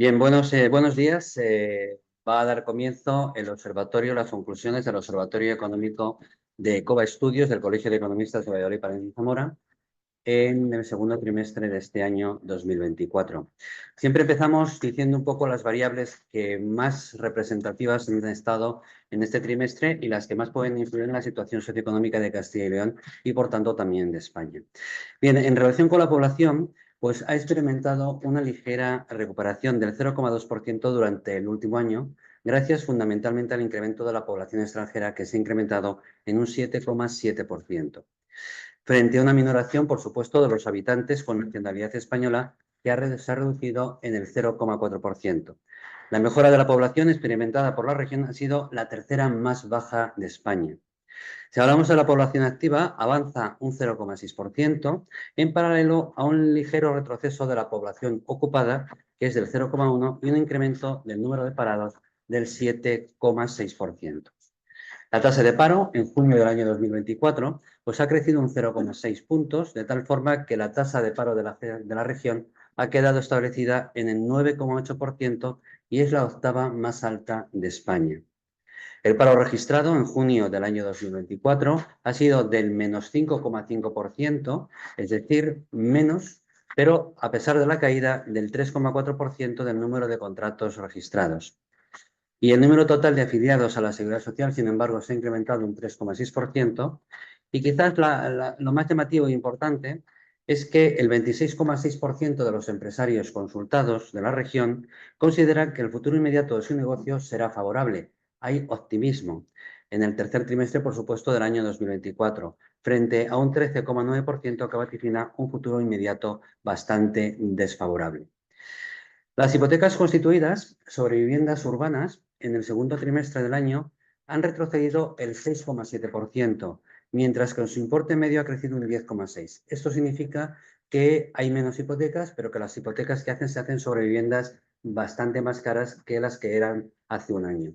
Bien, buenos días. Va a dar comienzo el observatorio, las conclusiones del Observatorio Económico de COBA Estudios del Colegio de Economistas de Valladolid, Palencia y Zamora en el segundo trimestre de este año 2024. Siempre empezamos diciendo un poco las variables que más representativas han estado en este trimestre y las que más pueden influir en la situación socioeconómica de Castilla y León y, por tanto, también de España. Bien, en relación con la población, pues ha experimentado una ligera recuperación del 0,2% durante el último año, gracias fundamentalmente al incremento de la población extranjera, que se ha incrementado en un 7,7%, frente a una minoración, por supuesto, de los habitantes con nacionalidad española, que se ha reducido en el 0,4%. La mejora de la población experimentada por la región ha sido la tercera más baja de España. Si hablamos de la población activa, avanza un 0,6%, en paralelo a un ligero retroceso de la población ocupada, que es del 0,1%, y un incremento del número de parados del 7,6%. La tasa de paro en junio del año 2024 pues ha crecido un 0,6 puntos, de tal forma que la tasa de paro de la región ha quedado establecida en el 9,8% y es la octava más alta de España. El paro registrado en junio del año 2024 ha sido del menos 5,5%, es decir, menos, pero a pesar de la caída del 3,4% del número de contratos registrados. Y el número total de afiliados a la Seguridad Social, sin embargo, se ha incrementado un 3,6%. Y quizás lo más llamativo e importante es que el 26,6% de los empresarios consultados de la región consideran que el futuro inmediato de su negocio será favorable. Hay optimismo en el tercer trimestre, por supuesto, del año 2024, frente a un 13,9% que vaticina un futuro inmediato bastante desfavorable. Las hipotecas constituidas sobre viviendas urbanas en el segundo trimestre del año han retrocedido el 6,7%, mientras que su importe medio ha crecido un 10,6%. Esto significa que hay menos hipotecas, pero que las hipotecas que se hacen sobre viviendas bastante más caras que las que eran hace un año.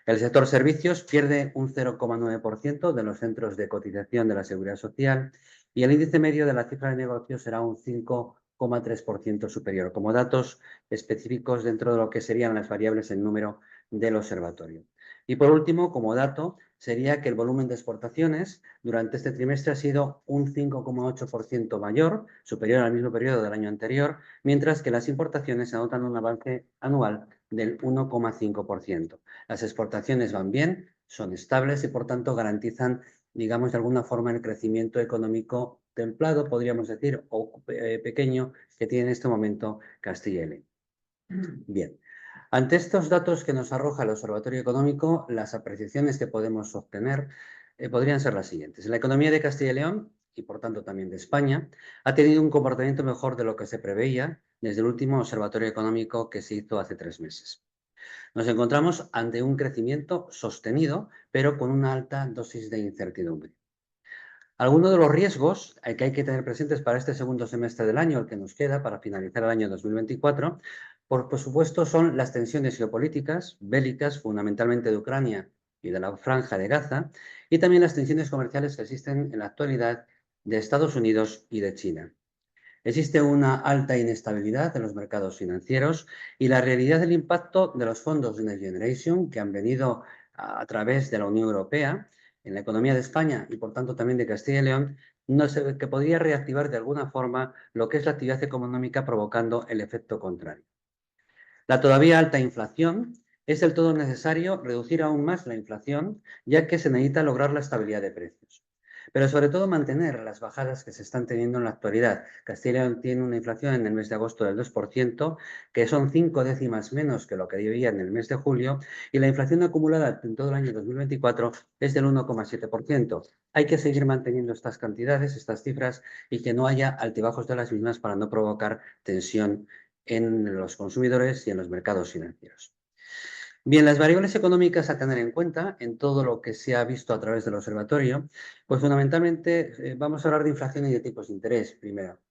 El sector servicios pierde un 0,9% de los centros de cotización de la Seguridad Social y el índice medio de la cifra de negocio será un 5,3% superior, como datos específicos dentro de lo que serían las variables en número del observatorio. Y por último, como dato, sería que el volumen de exportaciones durante este trimestre ha sido un 5,8% mayor, superior al mismo periodo del año anterior, mientras que las importaciones anotan un avance anual del 1,5%. Las exportaciones van bien, son estables y, por tanto, garantizan, digamos, de alguna forma el crecimiento económico templado, podríamos decir, o pequeño, que tiene en este momento Castilla y León. Bien. Ante estos datos que nos arroja el Observatorio Económico, las apreciaciones que podemos obtener podrían ser las siguientes. La economía de Castilla y León, y por tanto también de España, ha tenido un comportamiento mejor de lo que se preveía desde el último Observatorio Económico que se hizo hace 3 meses. Nos encontramos ante un crecimiento sostenido, pero con una alta dosis de incertidumbre. Algunos de los riesgos que hay que tener presentes para este segundo semestre del año, el que nos queda para finalizar el año 2024, por supuesto, son las tensiones geopolíticas, bélicas, fundamentalmente de Ucrania y de la Franja de Gaza, y también las tensiones comerciales que existen en la actualidad de Estados Unidos y de China. Existe una alta inestabilidad en los mercados financieros y la realidad del impacto de los fondos de Next Generation que han venido a través de la Unión Europea en la economía de España y, por tanto, también de Castilla y León, que podría reactivar de alguna forma lo que es la actividad económica, provocando el efecto contrario. La todavía alta inflación es del todo necesario reducir aún más la inflación, ya que se necesita lograr la estabilidad de precios. Pero sobre todo mantener las bajadas que se están teniendo en la actualidad. Castilla y León tiene una inflación en el mes de agosto del 2%, que son 5 décimas menos que lo que debía en el mes de julio, y la inflación acumulada en todo el año 2024 es del 1,7%. Hay que seguir manteniendo estas cantidades, estas cifras, y que no haya altibajos de las mismas para no provocar tensión en los consumidores y en los mercados financieros. Bien, las variables económicas a tener en cuenta en todo lo que se ha visto a través del observatorio, pues fundamentalmente vamos a hablar de inflación y de tipos de interés primero.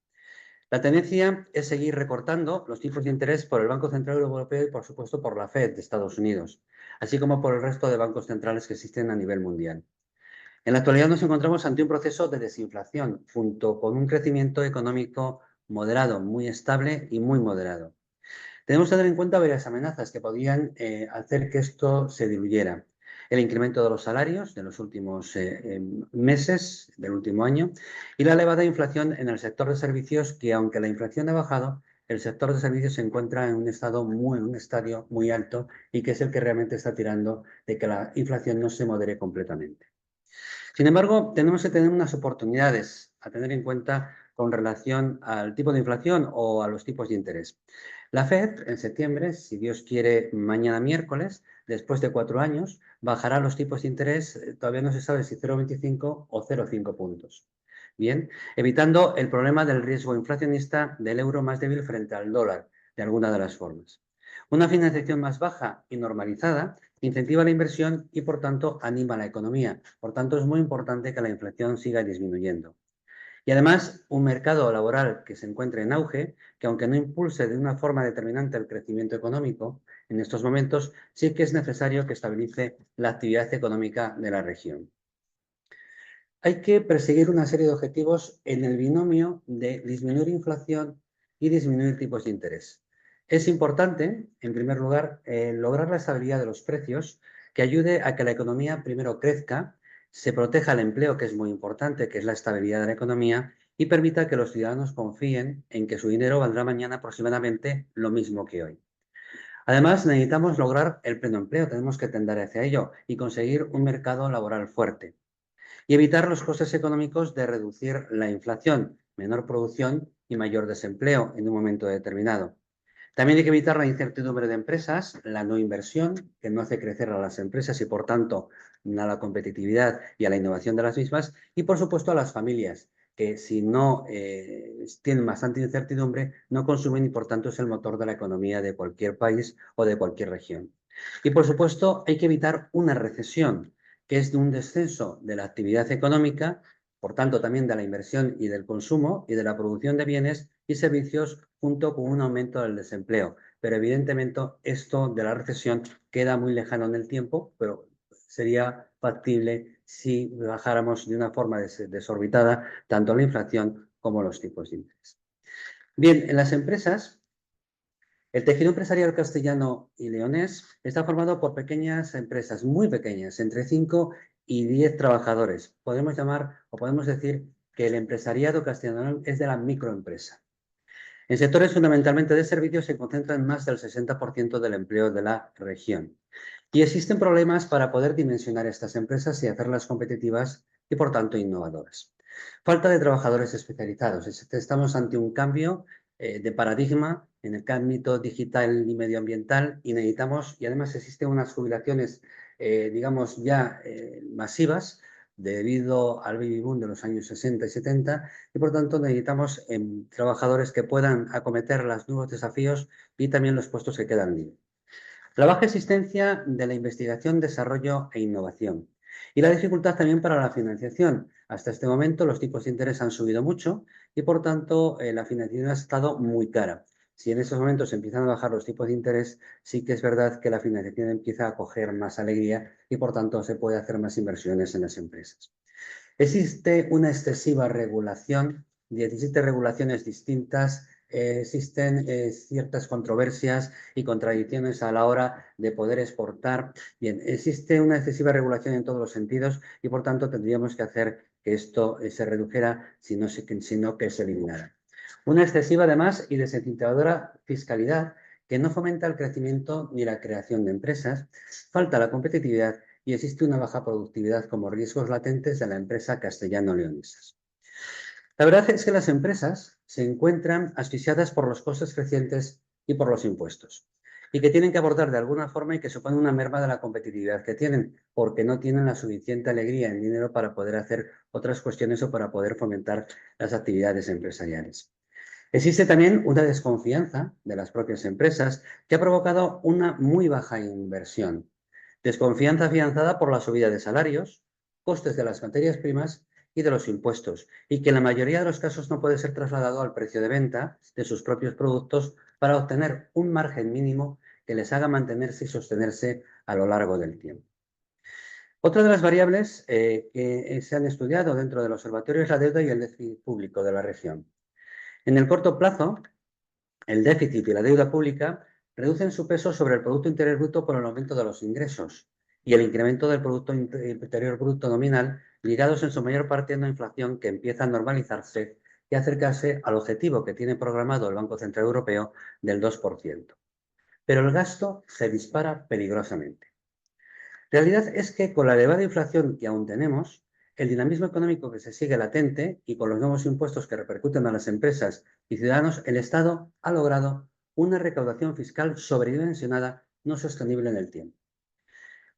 La tendencia es seguir recortando los tipos de interés por el Banco Central Europeo y, por supuesto, por la Fed de Estados Unidos, así como por el resto de bancos centrales que existen a nivel mundial. En la actualidad nos encontramos ante un proceso de desinflación, junto con un crecimiento económico moderado, muy estable y muy moderado. Tenemos que tener en cuenta varias amenazas que podrían hacer que esto se diluyera. El incremento de los salarios de los últimos meses, del último año, y la elevada inflación en el sector de servicios, que aunque la inflación ha bajado, el sector de servicios se encuentra en un estadio muy alto y que es el que realmente está tirando de que la inflación no se modere completamente. Sin embargo, tenemos que tener unas oportunidades a tener en cuenta con relación al tipo de inflación o a los tipos de interés. La Fed, en septiembre, si Dios quiere, mañana miércoles, después de 4 años, bajará los tipos de interés, todavía no se sabe si 0,25 o 0,5 puntos. Bien, evitando el problema del riesgo inflacionista del euro más débil frente al dólar, de alguna de las formas. Una financiación más baja y normalizada incentiva la inversión y, por tanto, anima la economía. Por tanto, es muy importante que la inflación siga disminuyendo. Y además, un mercado laboral que se encuentre en auge, que aunque no impulse de una forma determinante el crecimiento económico, en estos momentos sí que es necesario que estabilice la actividad económica de la región. Hay que perseguir una serie de objetivos en el binomio de disminuir inflación y disminuir tipos de interés. Es importante, en primer lugar, lograr la estabilidad de los precios que ayude a que la economía primero crezca, se proteja el empleo, que es muy importante, que es la estabilidad de la economía, y permita que los ciudadanos confíen en que su dinero valdrá mañana aproximadamente lo mismo que hoy. Además, necesitamos lograr el pleno empleo, tenemos que tender hacia ello y conseguir un mercado laboral fuerte y evitar los costes económicos de reducir la inflación, menor producción y mayor desempleo en un momento determinado. También hay que evitar la incertidumbre de empresas, la no inversión, que no hace crecer a las empresas y, por tanto, a la competitividad y a la innovación de las mismas. Y, por supuesto, a las familias, que si no tienen bastante incertidumbre, no consumen y, por tanto, es el motor de la economía de cualquier país o de cualquier región. Y, por supuesto, hay que evitar una recesión, que es de un descenso de la actividad económica, por tanto, también de la inversión y del consumo y de la producción de bienes y servicios junto con un aumento del desempleo. Pero evidentemente esto de la recesión queda muy lejano en el tiempo, pero sería factible si bajáramos de una forma desorbitada tanto la inflación como los tipos de interés. Bien, en las empresas, el tejido empresarial castellano y leonés está formado por pequeñas empresas, muy pequeñas, entre 5 y 10 trabajadores. Podemos llamar o podemos decir que el empresariado castellano es de la microempresa. En sectores fundamentalmente de servicios se concentran más del 60% del empleo de la región. Y existen problemas para poder dimensionar estas empresas y hacerlas competitivas y, por tanto, innovadoras. Falta de trabajadores especializados. Estamos ante un cambio de paradigma en el ámbito digital y medioambiental y necesitamos, y además existen unas jubilaciones, digamos, ya masivas debido al baby boom de los años 60 y 70 y, por tanto, necesitamos trabajadores que puedan acometer los nuevos desafíos y también los puestos que quedan libres. La baja existencia de la investigación, desarrollo e innovación. Y la dificultad también para la financiación. Hasta este momento los tipos de interés han subido mucho y, por tanto, la financiación ha estado muy cara. Si en estos momentos empiezan a bajar los tipos de interés, sí que es verdad que la financiación empieza a coger más alegría y, por tanto, se puede hacer más inversiones en las empresas. Existe una excesiva regulación, 17 regulaciones distintas, existen ciertas controversias y contradicciones a la hora de poder exportar. Bien, existe una excesiva regulación en todos los sentidos y, por tanto, tendríamos que hacer que esto se redujera, sino que se eliminara. Una excesiva, además, y desincentivadora fiscalidad que no fomenta el crecimiento ni la creación de empresas, falta la competitividad y existe una baja productividad como riesgos latentes de la empresa castellano-leonesas. La verdad es que las empresas se encuentran asfixiadas por los costes crecientes y por los impuestos y que tienen que abordar de alguna forma y que supone una merma de la competitividad que tienen porque no tienen la suficiente alegría en dinero para poder hacer otras cuestiones o para poder fomentar las actividades empresariales. Existe también una desconfianza de las propias empresas que ha provocado una muy baja inversión. Desconfianza afianzada por la subida de salarios, costes de las materias primas y de los impuestos, y que en la mayoría de los casos no puede ser trasladado al precio de venta de sus propios productos para obtener un margen mínimo que les haga mantenerse y sostenerse a lo largo del tiempo. Otra de las variables que se han estudiado dentro del observatorio es la deuda y el déficit público de la región. En el corto plazo, el déficit y la deuda pública reducen su peso sobre el Producto Interior Bruto por el aumento de los ingresos y el incremento del Producto Interior Bruto nominal, ligados en su mayor parte a una inflación que empieza a normalizarse y acercarse al objetivo que tiene programado el Banco Central Europeo del 2%. Pero el gasto se dispara peligrosamente. La realidad es que con la elevada inflación que aún tenemos, el dinamismo económico que se sigue latente y con los nuevos impuestos que repercuten a las empresas y ciudadanos, el Estado ha logrado una recaudación fiscal sobredimensionada no sostenible en el tiempo.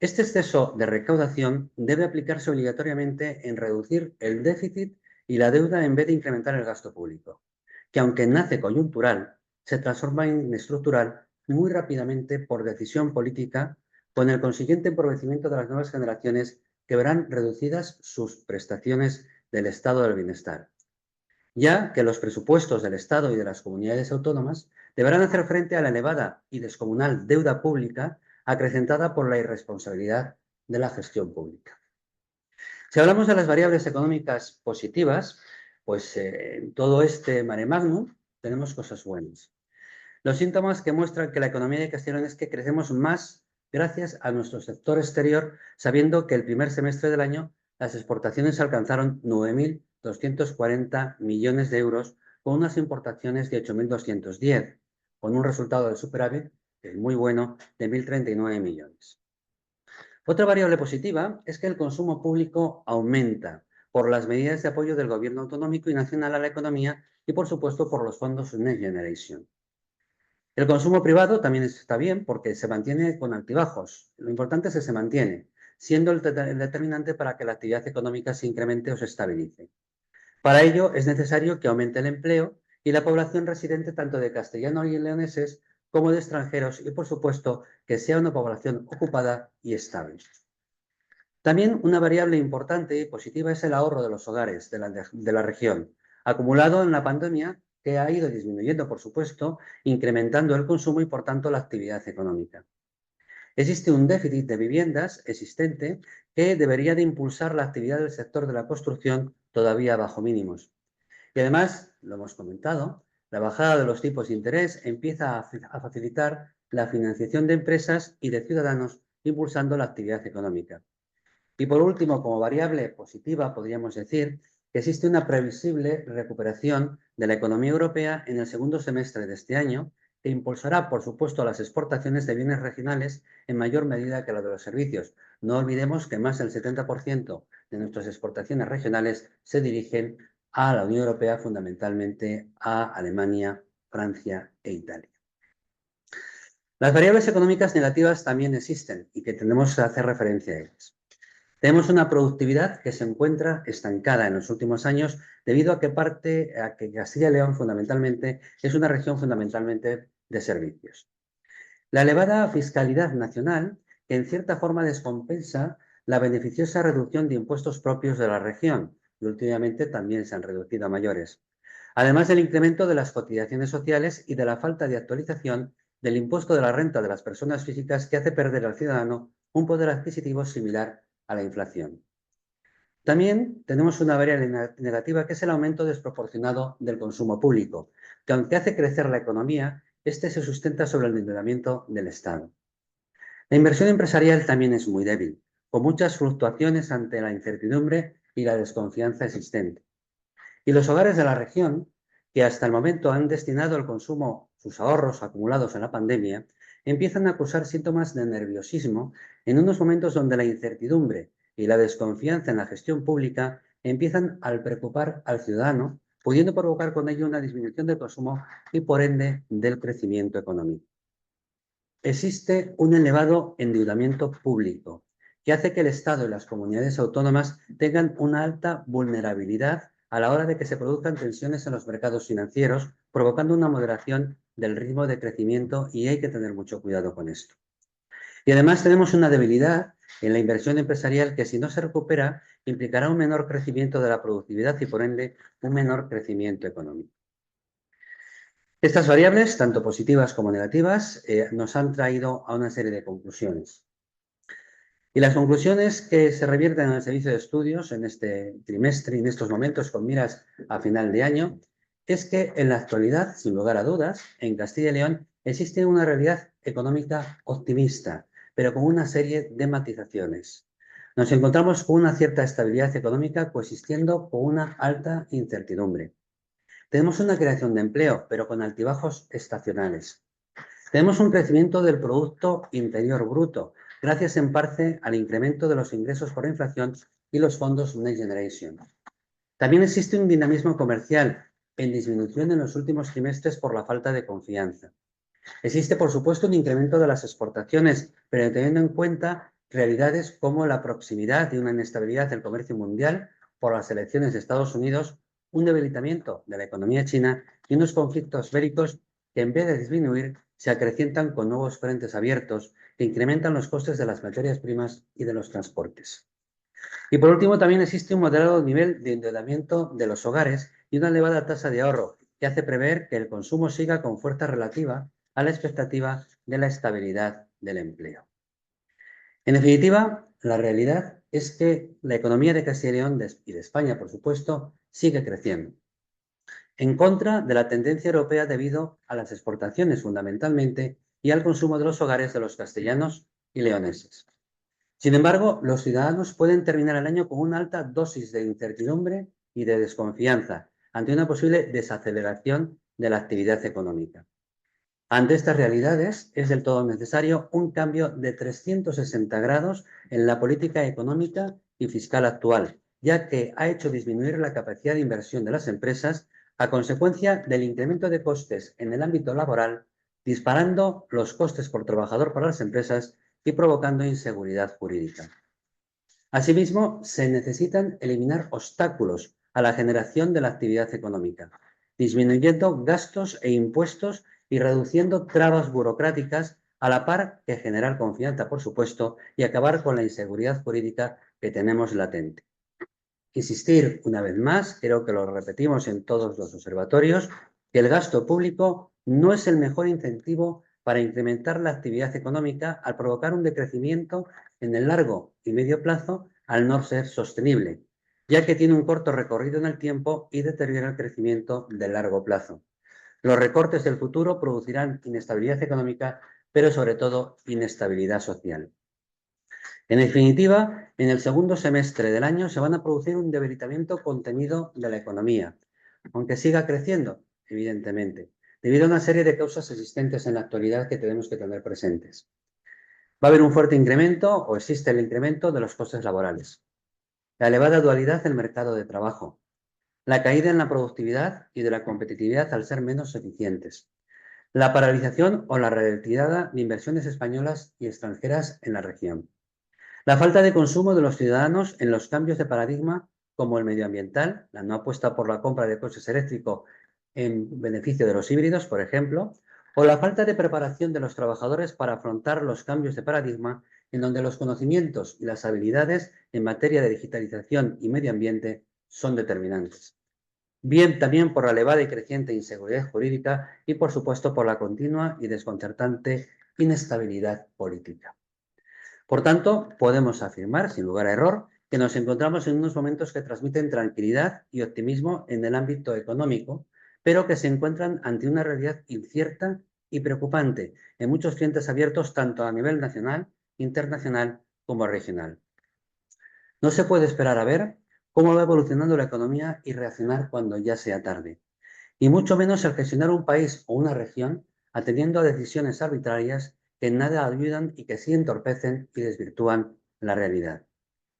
Este exceso de recaudación debe aplicarse obligatoriamente en reducir el déficit y la deuda en vez de incrementar el gasto público, que aunque nace coyuntural, se transforma en estructural muy rápidamente por decisión política, con el consiguiente empobrecimiento de las nuevas generaciones que verán reducidas sus prestaciones del estado del bienestar, ya que los presupuestos del Estado y de las comunidades autónomas deberán hacer frente a la elevada y descomunal deuda pública acrecentada por la irresponsabilidad de la gestión pública. Si hablamos de las variables económicas positivas, pues en todo este mare magnum tenemos cosas buenas. Los síntomas que muestran que la economía de Castilla y León es que crecemos más gracias a nuestro sector exterior, sabiendo que el primer semestre del año las exportaciones alcanzaron 9.240 millones de euros con unas importaciones de 8.210, con un resultado de superávit, que es muy bueno, de 1.039 millones. Otra variable positiva es que el consumo público aumenta por las medidas de apoyo del gobierno autonómico y nacional a la economía y, por supuesto, por los fondos Next Generation. El consumo privado también está bien porque se mantiene con altibajos. Lo importante es que se mantiene, siendo el determinante para que la actividad económica se incremente o se estabilice. Para ello es necesario que aumente el empleo y la población residente tanto de castellanos y leoneses como de extranjeros y, por supuesto, que sea una población ocupada y estable. También una variable importante y positiva es el ahorro de los hogares de la región, acumulado en la pandemia, que ha ido disminuyendo, por supuesto, incrementando el consumo y, por tanto, la actividad económica. Existe un déficit de viviendas existente que debería de impulsar la actividad del sector de la construcción todavía bajo mínimos. Y además, lo hemos comentado, la bajada de los tipos de interés empieza a facilitar la financiación de empresas y de ciudadanos, impulsando la actividad económica. Y por último, como variable positiva, podríamos decir que existe una previsible recuperación de la economía europea en el segundo semestre de este año, que impulsará, por supuesto, las exportaciones de bienes regionales en mayor medida que la de los servicios. No olvidemos que más del 70% de nuestras exportaciones regionales se dirigen a la Unión Europea, fundamentalmente a Alemania, Francia e Italia. Las variables económicas negativas también existen y que tenemos que hacer referencia a ellas. Tenemos una productividad que se encuentra estancada en los últimos años debido a que Castilla y León fundamentalmente es una región fundamentalmente de servicios. La elevada fiscalidad nacional, que en cierta forma descompensa la beneficiosa reducción de impuestos propios de la región, y últimamente también se han reducido a mayores, además del incremento de las cotizaciones sociales y de la falta de actualización del impuesto de la renta de las personas físicas que hace perder al ciudadano un poder adquisitivo similar a la inflación. También tenemos una variable negativa que es el aumento desproporcionado del consumo público, que aunque hace crecer la economía, este se sustenta sobre el endeudamiento del Estado. La inversión empresarial también es muy débil, con muchas fluctuaciones ante la incertidumbre y la desconfianza existente. Y los hogares de la región, que hasta el momento han destinado al consumo sus ahorros acumulados en la pandemia, empiezan a acusar síntomas de nerviosismo en unos momentos donde la incertidumbre y la desconfianza en la gestión pública empiezan a preocupar al ciudadano, pudiendo provocar con ello una disminución del consumo y, por ende, del crecimiento económico. Existe un elevado endeudamiento público que hace que el Estado y las comunidades autónomas tengan una alta vulnerabilidad a la hora de que se produzcan tensiones en los mercados financieros, provocando una moderación del ritmo de crecimiento, y hay que tener mucho cuidado con esto. Y además tenemos una debilidad en la inversión empresarial que, si no se recupera, implicará un menor crecimiento de la productividad y, por ende, un menor crecimiento económico. Estas variables, tanto positivas como negativas, nos han traído a una serie de conclusiones. Y las conclusiones que se revierten en el servicio de estudios en este trimestre y en estos momentos con miras a final de año es que en la actualidad, sin lugar a dudas, en Castilla y León existe una realidad económica optimista, pero con una serie de matizaciones. Nos encontramos con una cierta estabilidad económica coexistiendo con una alta incertidumbre. Tenemos una creación de empleo, pero con altibajos estacionales. Tenemos un crecimiento del Producto Interior Bruto, gracias en parte al incremento de los ingresos por inflación y los fondos Next Generation. También existe un dinamismo comercial en disminución en los últimos trimestres por la falta de confianza. Existe, por supuesto, un incremento de las exportaciones, pero teniendo en cuenta realidades como la proximidad de una inestabilidad del comercio mundial por las elecciones de Estados Unidos, un debilitamiento de la economía china y unos conflictos bélicos que, en vez de disminuir, se acrecientan con nuevos frentes abiertos que incrementan los costes de las materias primas y de los transportes. Y por último, también existe un moderado nivel de endeudamiento de los hogares y una elevada tasa de ahorro que hace prever que el consumo siga con fuerza relativa a la expectativa de la estabilidad del empleo. En definitiva, la realidad es que la economía de Castilla y León y de España, por supuesto, sigue creciendo, en contra de la tendencia europea debido a las exportaciones fundamentalmente y al consumo de los hogares de los castellanos y leoneses. Sin embargo, los ciudadanos pueden terminar el año con una alta dosis de incertidumbre y de desconfianza ante una posible desaceleración de la actividad económica. Ante estas realidades, es del todo necesario un cambio de 360 grados en la política económica y fiscal actual, ya que ha hecho disminuir la capacidad de inversión de las empresas a consecuencia del incremento de costes en el ámbito laboral, disparando los costes por trabajador para las empresas y provocando inseguridad jurídica. Asimismo, se necesitan eliminar obstáculos a la generación de la actividad económica, disminuyendo gastos e impuestos y reduciendo trabas burocráticas a la par que generar confianza, por supuesto, y acabar con la inseguridad jurídica que tenemos latente. Insistir una vez más, creo que lo repetimos en todos los observatorios, que el gasto público no es el mejor incentivo para incrementar la actividad económica al provocar un decrecimiento en el largo y medio plazo al no ser sostenible, ya que tiene un corto recorrido en el tiempo y deteriora el crecimiento de largo plazo. Los recortes del futuro producirán inestabilidad económica, pero sobre todo inestabilidad social. En definitiva, en el segundo semestre del año se van a producir un debilitamiento contenido de la economía, aunque siga creciendo, evidentemente, debido a una serie de causas existentes en la actualidad que tenemos que tener presentes. Va a haber un fuerte incremento, o existe el incremento, de los costes laborales, la elevada dualidad del mercado de trabajo, la caída en la productividad y de la competitividad al ser menos eficientes, la paralización o la retirada de inversiones españolas y extranjeras en la región, la falta de consumo de los ciudadanos en los cambios de paradigma como el medioambiental, la no apuesta por la compra de coches eléctricos en beneficio de los híbridos, por ejemplo, o la falta de preparación de los trabajadores para afrontar los cambios de paradigma en donde los conocimientos y las habilidades en materia de digitalización y medio ambiente son determinantes. Bien también por la elevada y creciente inseguridad jurídica y, por supuesto, por la continua y desconcertante inestabilidad política. Por tanto, podemos afirmar, sin lugar a error, que nos encontramos en unos momentos que transmiten tranquilidad y optimismo en el ámbito económico, pero que se encuentran ante una realidad incierta y preocupante en muchos frentes abiertos tanto a nivel nacional, internacional como regional. No se puede esperar a ver cómo va evolucionando la economía y reaccionar cuando ya sea tarde, y mucho menos al gestionar un país o una región atendiendo a decisiones arbitrarias que en nada ayudan y que sí entorpecen y desvirtúan la realidad.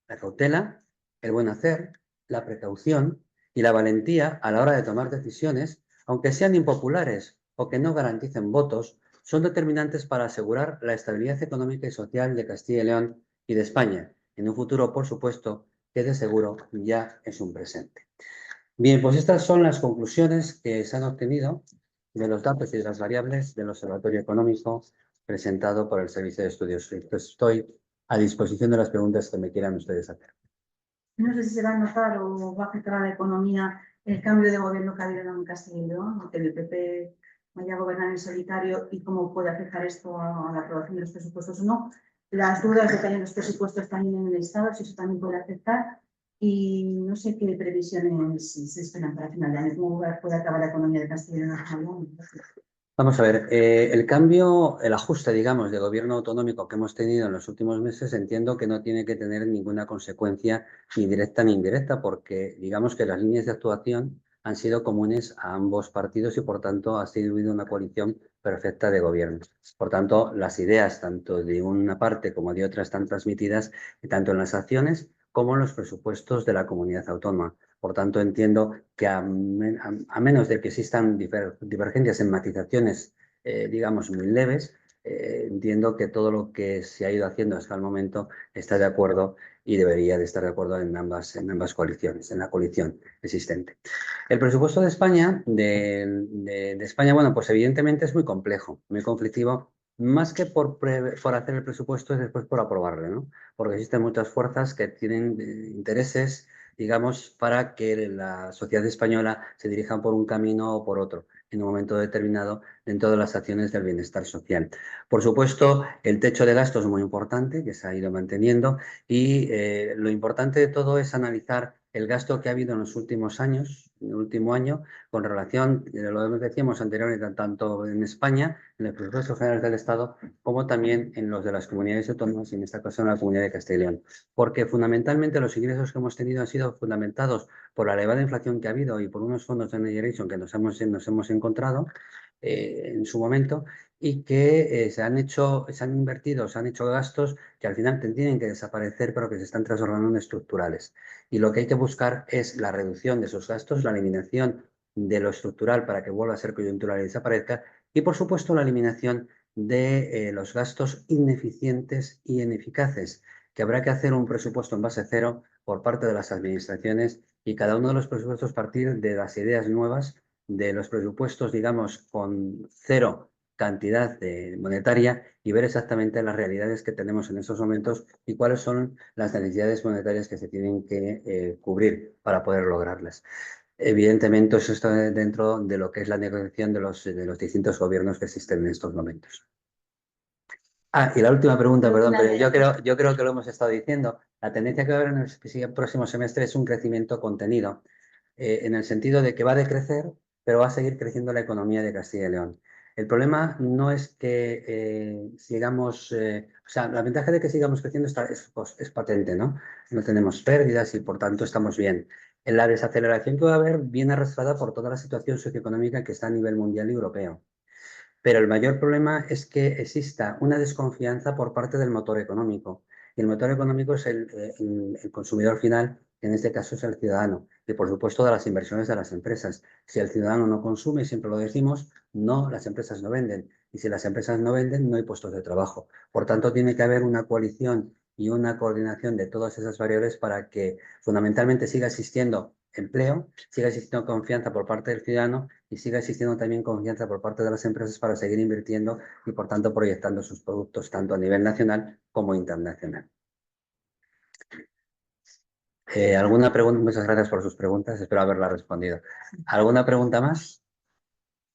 La cautela, el buen hacer, la precaución y la valentía a la hora de tomar decisiones, aunque sean impopulares o que no garanticen votos, son determinantes para asegurar la estabilidad económica y social de Castilla y León y de España, en un futuro, por supuesto, que de seguro ya es un presente. Bien, pues estas son las conclusiones que se han obtenido de los datos y de las variables del Observatorio Económico presentado por el Servicio de Estudios. Entonces, estoy a disposición de las preguntas que me quieran ustedes hacer. No sé si se va a notar o va a afectar a la economía el cambio de gobierno que ha habido en Castilla y León, que el PP vaya a gobernar en solitario y cómo puede afectar esto a la aprobación de los presupuestos o no. Las dudas de que hayan los presupuestos también en el Estado, si eso también puede afectar. Y no sé qué previsiones se esperan para final de año, cómo puede acabar la economía de Castilla y León. Vamos a ver, el cambio, el ajuste, digamos, de gobierno autonómico que hemos tenido en los últimos meses, entiendo que no tiene que tener ninguna consecuencia ni directa ni indirecta, porque digamos que las líneas de actuación han sido comunes a ambos partidos y, por tanto, ha sido una coalición perfecta de gobierno. Por tanto, las ideas, tanto de una parte como de otra, están transmitidas tanto en las acciones como en los presupuestos de la comunidad autónoma. Por tanto, entiendo que a menos de que existan divergencias en matizaciones, digamos, muy leves, entiendo que todo lo que se ha ido haciendo hasta el momento está de acuerdo y debería de estar de acuerdo en ambas coaliciones, en la coalición existente. El presupuesto de España, de España, bueno, pues evidentemente es muy complejo, muy conflictivo, más que por hacer el presupuesto, es después por aprobarlo, ¿no? Porque existen muchas fuerzas que tienen intereses, digamos, para que la sociedad española se dirija por un camino o por otro en un momento determinado dentro de las acciones del bienestar social. Por supuesto, el techo de gasto es muy importante, que se ha ido manteniendo, y lo importante de todo es analizar el gasto que ha habido en los últimos años, en el último año, con relación, lo que decíamos anteriormente, tanto en España, en los presupuestos generales del Estado, como también en los de las comunidades autónomas, y en esta ocasión la Comunidad de Castilla y León. Porque fundamentalmente los ingresos que hemos tenido han sido fundamentados por la elevada inflación que ha habido y por unos fondos de Next Generation que nos hemos encontrado en su momento, y que se han invertido, se han hecho gastos que al final tienen que desaparecer, pero que se están transformando en estructurales. Y lo que hay que buscar es la reducción de esos gastos, la eliminación de lo estructural para que vuelva a ser coyuntural y desaparezca, y por supuesto la eliminación de los gastos ineficientes y ineficaces, que habrá que hacer un presupuesto en base cero por parte de las administraciones, y cada uno de los presupuestos partir de las ideas nuevas, de los presupuestos, digamos, con cero cantidad monetaria, y ver exactamente las realidades que tenemos en esos momentos y cuáles son las necesidades monetarias que se tienen que cubrir para poder lograrlas. Evidentemente, eso está dentro de lo que es la negociación de los distintos gobiernos que existen en estos momentos. Ah, y la última pregunta, perdón, pero yo creo que lo hemos estado diciendo. La tendencia que va a haber en el próximo semestre es un crecimiento contenido, en el sentido de que va a decrecer, pero va a seguir creciendo la economía de Castilla y León. El problema no es que sigamos, o sea, la ventaja de que sigamos creciendo es patente, ¿no? No tenemos pérdidas y por tanto estamos bien. En la desaceleración que va a haber viene arrastrada por toda la situación socioeconómica que está a nivel mundial y europeo. Pero el mayor problema es que exista una desconfianza por parte del motor económico. Y el motor económico es el consumidor final, que en este caso es el ciudadano. Y por supuesto de las inversiones de las empresas. Si el ciudadano no consume, siempre lo decimos, no, las empresas no venden. Y si las empresas no venden, no hay puestos de trabajo. Por tanto, tiene que haber una coalición y una coordinación de todas esas variables para que fundamentalmente siga existiendo empleo, siga existiendo confianza por parte del ciudadano y siga existiendo también confianza por parte de las empresas para seguir invirtiendo y, por tanto, proyectando sus productos tanto a nivel nacional como internacional. ¿Alguna pregunta? Muchas gracias por sus preguntas, espero haberla respondido. ¿Alguna pregunta más?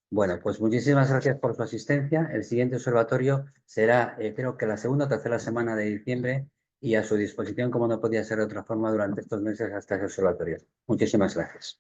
Bueno, pues muchísimas gracias por su asistencia. El siguiente observatorio será, creo que la segunda o tercera semana de diciembre, y a su disposición, como no podía ser de otra forma, durante estos meses hasta ese observatorio. Muchísimas gracias.